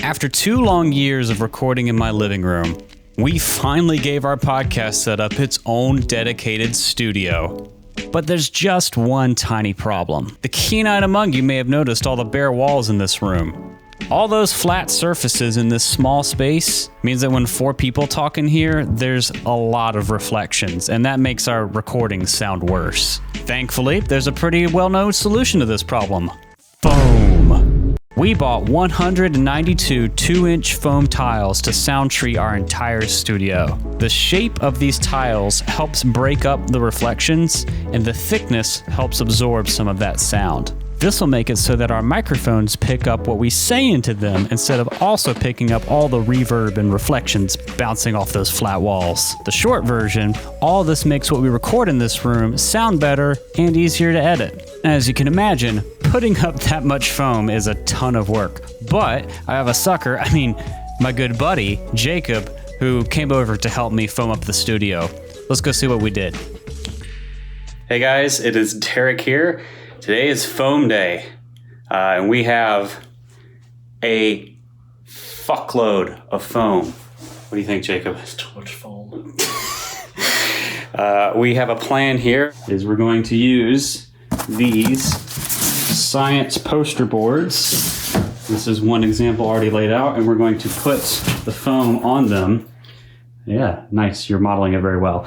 After 2 long years of recording in my living room, we finally gave our podcast setup its own dedicated studio. But there's just one tiny problem. The keen-eyed among you may have noticed all the bare walls in this room. All those flat surfaces in this small space means that when 4 people talk in here, there's a lot of reflections, and that makes our recordings sound worse. Thankfully, there's a pretty well-known solution to this problem. Foam. We bought 192 2-inch foam tiles to sound treat our entire studio. The shape of these tiles helps break up the reflections, and the thickness helps absorb some of that sound. This will make it so that our microphones pick up what we say into them instead of also picking up all the reverb and reflections bouncing off those flat walls. The short version, all this makes what we record in this room sound better and easier to edit. As you can imagine, putting up that much foam is a ton of work. But I have a sucker, my good buddy, Jacob, who came over to help me foam up the studio. Let's go see what we did. Hey guys, it is Derek here. Today is foam day, and we have a fuckload of foam. What do you think, Jacob? That's too much foam. We have a plan here, is we're going to use these science poster boards. This is one example already laid out, and we're going to put the foam on them. Yeah, nice, you're modeling it very well.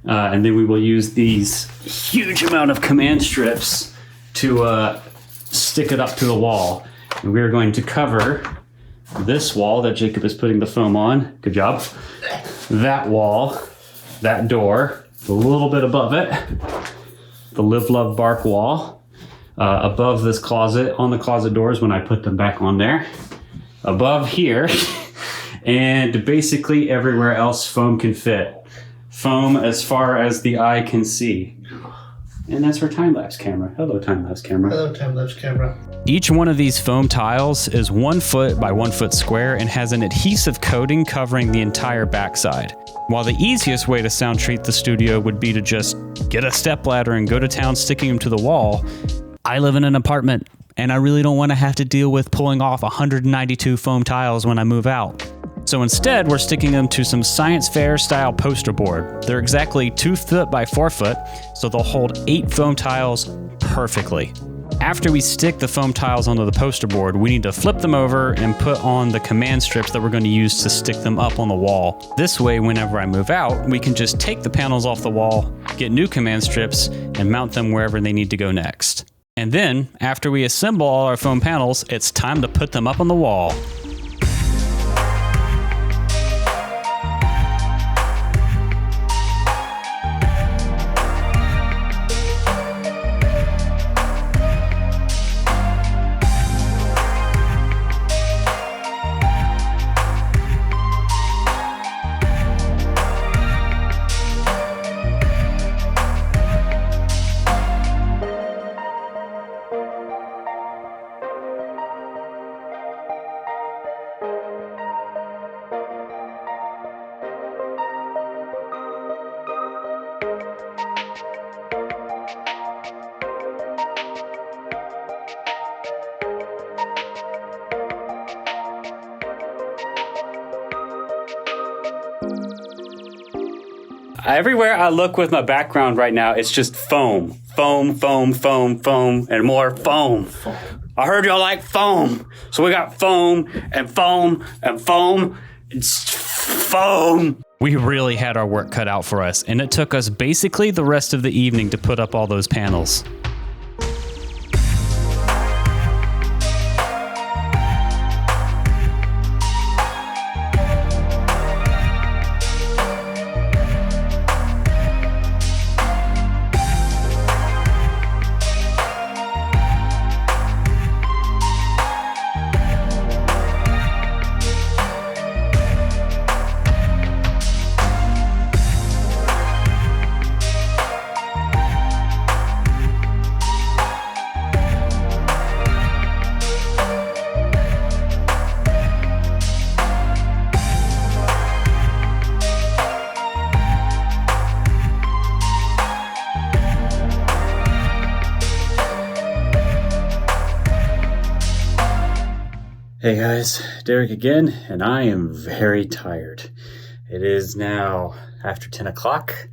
And then we will use these huge amount of command strips to stick it up to the wall. And we're going to cover this wall that Jacob is putting the foam on. Good job. That wall, that door, a little bit above it, the Live Love Bark wall, above this closet, on the closet doors when I put them back on there, above here, and basically everywhere else foam can fit. Foam as far as the eye can see. And that's our time-lapse camera. Hello, time-lapse camera. Hello, time-lapse camera. Each one of these foam tiles is 1 foot by 1 foot square and has an adhesive coating covering the entire backside. While the easiest way to sound treat the studio would be to just get a stepladder and go to town sticking them to the wall, I live in an apartment and I really don't want to have to deal with pulling off 192 foam tiles when I move out. So instead, we're sticking them to some science fair style poster board. They're exactly 2 foot by 4 foot, so they'll hold 8 foam tiles perfectly. After we stick the foam tiles onto the poster board, we need to flip them over and put on the command strips that we're going to use to stick them up on the wall. This way, whenever I move out, we can just take the panels off the wall, get new command strips, and mount them wherever they need to go next. And then, after we assemble all our foam panels, it's time to put them up on the wall. Everywhere I look with my background right now, it's just foam. Foam, foam, foam, foam, and more foam. I heard y'all like foam. So we got foam and foam and foam. It's foam. We really had our work cut out for us, and it took us basically the rest of the evening to put up all those panels. Hey guys, Derek again, and I am very tired. It is now after 10 o'clock.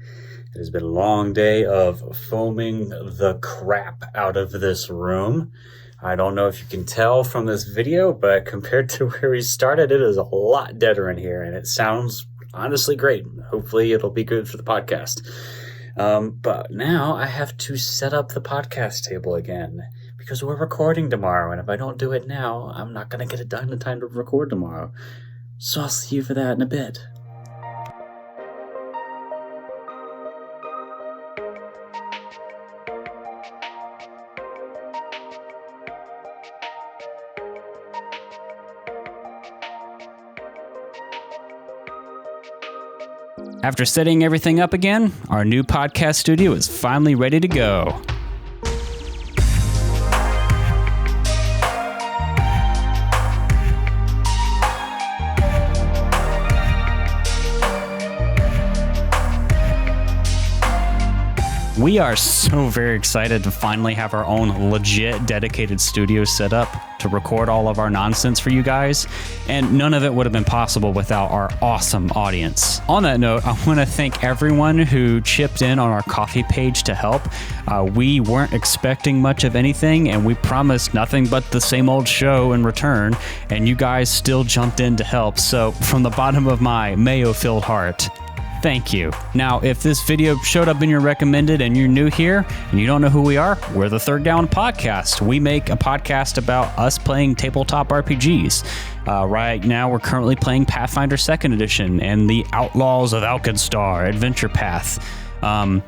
It has been a long day of foaming the crap out of this room. I don't know if you can tell from this video, but compared to where we started, it is a lot deader in here, and it sounds honestly great. Hopefully it'll be good for the podcast. But now I have to set up the podcast table again because we're recording tomorrow, and if I don't do it now, I'm not going to get it done in time to record tomorrow. So I'll see you for that in a bit. After setting everything up again, our new podcast studio is finally ready to go. We are so very excited to finally have our own legit dedicated studio set up to record all of our nonsense for you guys, and none of it would have been possible without our awesome audience. On that note, I want to thank everyone who chipped in on our Ko-fi page to help. We weren't expecting much of anything, and we promised nothing but the same old show in return, and you guys still jumped in to help. So from the bottom of my mayo-filled heart, thank you. Now, if this video showed up in your recommended and you're new here and you don't know who we are, we're the Third Down Podcast. We make a podcast about us playing tabletop RPGs. Right now, we're currently playing Pathfinder 2nd Edition and the Outlaws of Alkenstar Adventure Path.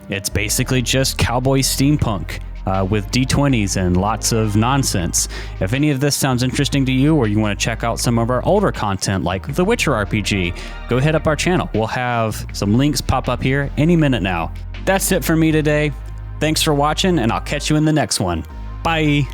It's basically just cowboy steampunk. With D20s and lots of nonsense. If any of this sounds interesting to you, or you want to check out some of our older content like The Witcher RPG, go hit up our channel. We'll have some links pop up here any minute now. That's it for me today. Thanks for watching, and I'll catch you in the next one. Bye.